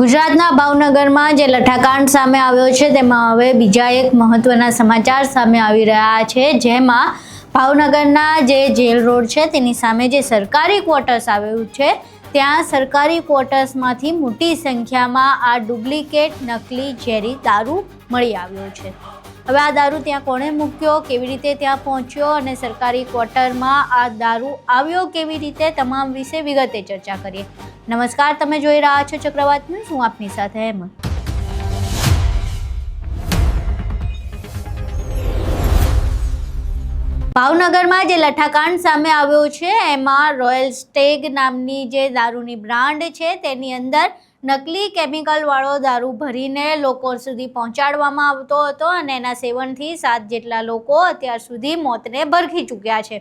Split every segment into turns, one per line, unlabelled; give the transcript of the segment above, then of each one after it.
ગુજરાતના ભાવનગરમાં જે લઠ્ઠાકાંડ સામે આવ્યો છે તેમાં હવે બીજા એક મહત્વના સમાચાર સામે આવી રહ્યા છે, જેમાં ભાવનગરના જે જેલ રોડ છે તેની સામે જે સરકારી ક્વાર્ટર્સ આવેલું છે ત્યાં સરકારી ક્વાર્ટર્સમાંથી મોટી સંખ્યામાં આ ડુપ્લિકેટ નકલી ઝેરી દારૂ મળી આવ્યો છે। હવે આ દારૂ ત્યાં કોણે મૂક્યો, કેવી રીતે ત્યાં પહોંચ્યો અને સરકારી ક્વાર્ટરમાં આ દારૂ આવ્યો કેવી રીતે, તમામ વિશે વિગતે ચર્ચા કરીએ। નમસ્કાર, તમે જોઈ રહ્યા છો ચક્રવાત ન્યૂઝ, હું આપની સાથે હેમંત। ભાવનગરમાં જે લઠ્ઠાકાંડ સામે આવ્યો છે એમાં રોયલ સ્ટેગ નામની જે દારૂની બ્રાન્ડ છે તેની અંદર નકલી કેમિકલ વાળો દારૂ ભરીને લોકો સુધી પહોંચાડવામાં આવતો હતો અને એના સેવનથી 7 જેટલા લોકો અત્યાર સુધી મોતને ભરખી ચૂક્યા છે।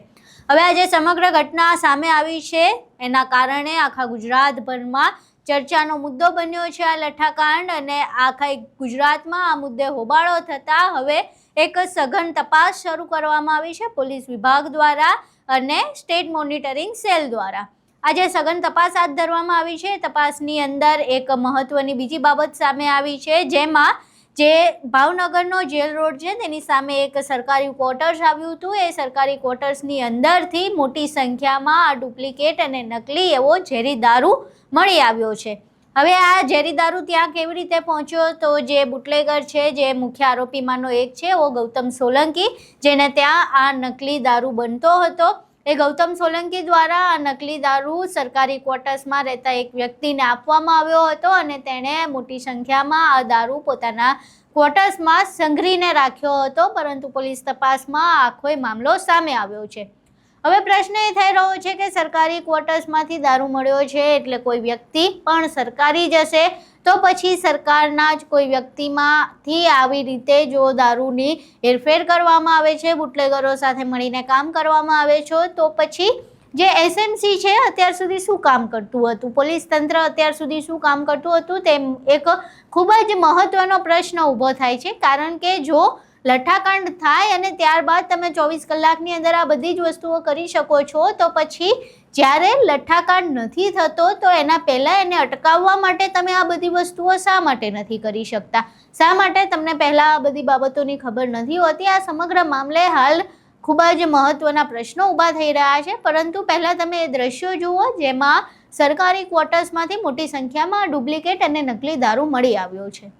હવે આ જે સમગ્ર ઘટના સામે આવી છે એના કારણે આખા ગુજરાતભરમાં ચર્ચાનો મુદ્દો બન્યો છે આ લઠ્ઠાકાંડ, અને આખા ગુજરાતમાં આ મુદ્દે હોબાળો થતાં હવે એક સઘન તપાસ શરૂ કરવામાં આવી છે પોલીસ વિભાગ દ્વારા અને સ્ટેટ મોનિટરિંગ સેલ દ્વારા। આજે સઘન તપાસ હાથ ધરવામાં આવી છે। તપાસની અંદર એક મહત્વની બીજી બાબત સામે આવી છે, જેમાં જે ભાવનગરનો જેલ રોડ છે તેની સામે એક સરકારી ક્વાર્ટર્સ આવ્યું હતું। એ સરકારી ક્વાર્ટર્સની અંદરથી મોટી સંખ્યામાં આ ડુપ્લિકેટ અને નકલી એવો ઝેરી દારૂ મળી આવ્યો છે। હવે આ ઝેરી દારૂ ત્યાં કેવી રીતે પહોંચ્યો, તો જે બુટલેગર છે, જે મુખ્ય આરોપીમાંનો એક છે એવો ગૌતમ સોલંકી, જેને ત્યાં આ નકલી દારૂ બનતો હતો, એ ગૌતમ સોલંકી દ્વારા આ નકલી દારૂ સરકારી ક્વાર્ટર્સમાં રહેતા એક વ્યક્તિને આપવામાં આવ્યો હતો અને તેણે મોટી સંખ્યામાં આ દારૂ પોતાના ક્વાર્ટર્સમાં સંઘરીને રાખ્યો હતો, પરંતુ પોલીસ તપાસમાં આખો મામલો સામે આવ્યો છે। હવે પ્રશ્ન એ થઈ રહ્યો છે કે સરકારી ક્વાર્ટર્સમાંથી દારૂ મળ્યો છે એટલે કોઈ વ્યક્તિ પણ સરકારી જ હશે, તો પછી સરકારના જ કોઈ વ્યક્તિમાંથી આવી રીતે જો દારૂની હેરફેર કરવામાં આવે છે, બુટલેગરો સાથે મળીને કામ કરવામાં આવે છે, તો પછી જે એસએમસી છે અત્યાર સુધી શું કામ કરતું હતું, પોલીસ તંત્ર અત્યાર સુધી શું કામ કરતું હતું, તેમ એક ખૂબ જ મહત્વનો પ્રશ્ન ઊભો થાય છે। કારણ કે જો લઠ્ઠાકાંડ થાય અને ત્યારબાદ તમે 24 કલાકની અંદર આ બધી જ વસ્તુઓ કરી શકો છો, તો પછી જ્યારે લઠ્ઠાકાંડ નથી થતો તો એના પહેલાં એને અટકાવવા માટે તમે આ બધી વસ્તુઓ શા માટે નથી કરી શકતા, શા માટે તમને પહેલાં આ બધી બાબતોની ખબર નથી હોતી। આ સમગ્ર મામલે હાલ ખૂબ જ મહત્વના પ્રશ્નો ઊભા થઈ રહ્યા છે, પરંતુ પહેલાં તમે એ દ્રશ્યો જુઓ જેમાં સરકારી ક્વાર્ટર્સમાંથી મોટી સંખ્યામાં ડુપ્લિકેટ અને નકલી દારૂ મળી આવ્યો છે।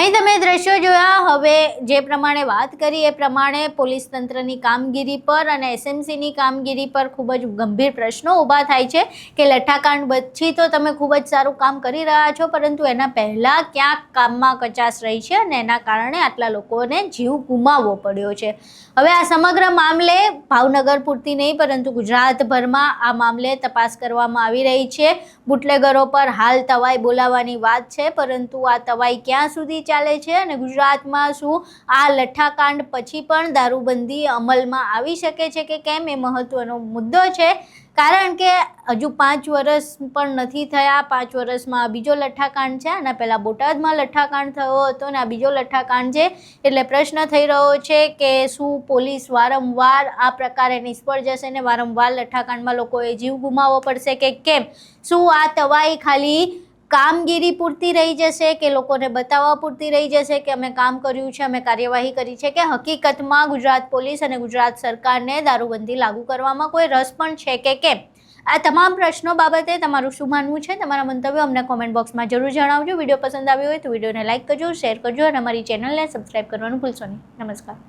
અહીં તમે દ્રશ્યો જોયા। હવે જે પ્રમાણે વાત કરી એ પ્રમાણે પોલીસ તંત્રની કામગીરી પર અને એસએમસીની કામગીરી પર ખૂબ જ ગંભીર પ્રશ્નો ઊભા થાય છે કે લઠ્ઠાકાંડ પછી તો તમે ખૂબ જ સારું કામ કરી રહ્યા છો, પરંતુ એના પહેલાં ક્યાંક કામમાં કચાશ રહી છે અને એના કારણે આટલા લોકોને જીવ ગુમાવવો પડ્યો છે। હવે આ સમગ્ર મામલે ભાવનગર પૂરતી નહીં પરંતુ ગુજરાતભરમાં આ મામલે તપાસ કરવામાં આવી રહી છે। બુટલેગરો પર હાલ તવાઈ બોલાવવાની વાત છે, પરંતુ આ તવાઈ ક્યાં સુધી ચાલે છે અને ગુજરાતમાં શું આ લઠ્ઠાકાંડ પછી પણ દારૂબંધી અમલમાં આવી શકે છે કે કેમ, એ મહત્વનો મુદ્દો છે। કારણ કે હજુ 5 વર્ષ પણ નથી થયા. 5 વર્ષમાં બીજો લઠ્ઠાકાંડ છે. આના પહેલાં બોટાદમાં લઠ્ઠાકાંડ થયો હતો અને આ બીજો લઠ્ઠાકાંડ છે. એટલે પ્રશ્ન થઈ રહ્યો છે કે શું પોલીસ વારંવાર આ પ્રકારે નિષ્ફળ જશે ને વારંવાર લઠ્ઠાકાંડમાં લોકોએ જીવ ગુમાવવો પડશે કે કેમ? શું આ તવાઈ ખાલી કામગીરી પૂરતી રહી જશે કે લોકોને બતાવવા પૂરતી રહી જશે કે અમે કામ કર્યું છે, અમે કાર્યવાહી કરી છે, કે હકીકતમાં ગુજરાત પોલીસ અને ગુજરાત સરકારને દારૂબંધી લાગુ કરવામાં કોઈ રસ પણ છે કે કેમ? આ તમામ પ્રશ્નો બાબતે તમારું શું માનવું છે? તમારા મંતવ્યો અમને કોમેન્ટ બોક્સમાં જરૂર જણાવજો. વિડીયો પસંદ આવ્યો હોય તો વિડીયોને લાઇક કરજો, શેર કરજો અને અમારી ચેનલને સબસ્ક્રાઈબ કરવાનું ભૂલશો નહીં. નમસ્કાર.